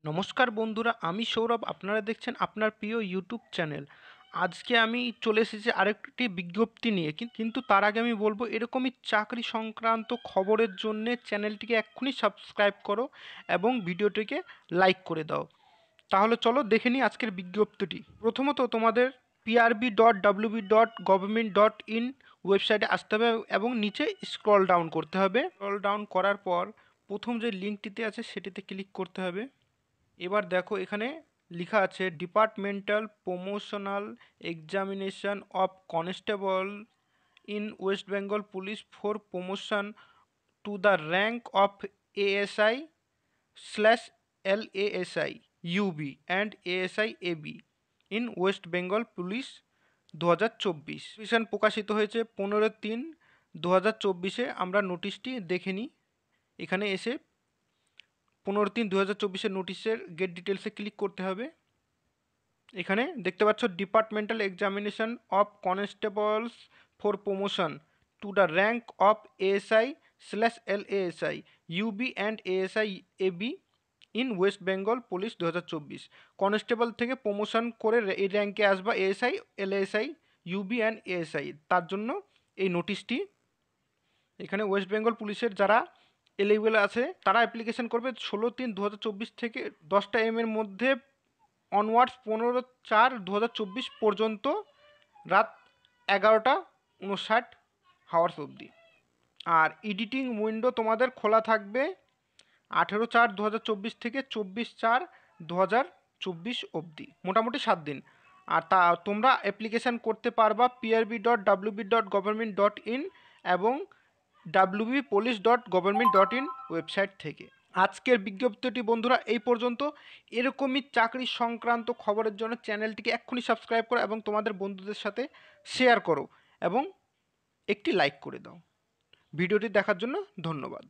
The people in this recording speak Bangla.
নমস্কার বন্ধুরা, আমি সৌরভ। আপনারা দেখছেন আপনার প্রিয় ইউটিউব চ্যানেল। আজকে আমি চলে এসেছি আরেকটি বিজ্ঞপ্তি নিয়ে, কিন্তু তার আগে আমি বলবো, এরকমই চাকরি সংক্রান্ত খবরের জন্য চ্যানেলটিকে এক্ষুনি সাবস্ক্রাইব করো এবং ভিডিওটিকে লাইক করে দাও। তাহলে চলো দেখে নিই আজকের বিজ্ঞপ্তিটি। প্রথমত তোমাদের prb.wb.government.in ওয়েবসাইটে আসতে হবে এবং নিচে স্ক্রল ডাউন করতে হবে। স্ক্রল ডাউন করার পর প্রথম যে লিঙ্কটিতে আছে সেটিতে ক্লিক করতে হবে। এবার দেখো, এখানে লেখা আছে departmental promotional examination of constable in West Bengal police for promotion to the rank of ASI slash LASI UB and ASI AB in West Bengal police 2024। Notification প্রকাশিত হয়েছে 15/3/2024। আমরা নোটিশটি দেখে নিই। এখানে এসে 15/3/2024 নোটিশের গেট ডিটেলসে ক্লিক করতে হবে। এখানে দেখতে পাচ্ছ departmental examination of constables for promotion to the rank of ASI slash LASI UB and ASI AB in West Bengal police 2024। Constable থেকে প্রমোশন করে এই র্যাঙ্কে আসবা ASI LASI UB and ASI, তার জন্য এই নোটিশটি। এখানে ওয়েস্ট বেঙ্গল পুলিশের যারা এলিজিবল আছে তারা অ্যাপ্লিকেশন করবে 16/3/2024 থেকে 10টা AM এর মধ্যে অনওয়ার্ডস 15/4/2024 পর্যন্ত রাত 11:59 হাওয়ার্স অবধি। আর এডিটিং উইন্ডো তোমাদের খোলা থাকবে 18/4/2024 থেকে 24/4/2024 অবধি, মোটামুটি 7 দিন। আর তোমরা অ্যাপ্লিকেশান করতে পারবা prb.wb.government.in এবং wbpolice.government.in ওয়েবসাইট থেকে। আজকের বিজ্ঞপ্তিটি বন্ধুরা এই পর্যন্ত। এরকমই চাকরি সংক্রান্ত খবরের জন্য চ্যানেলটিকে এক্ষুনি সাবস্ক্রাইব করো এবং তোমাদের বন্ধুদের সাথে শেয়ার করো এবং একটি লাইক করে দাও। ভিডিওটি দেখার জন্য ধন্যবাদ।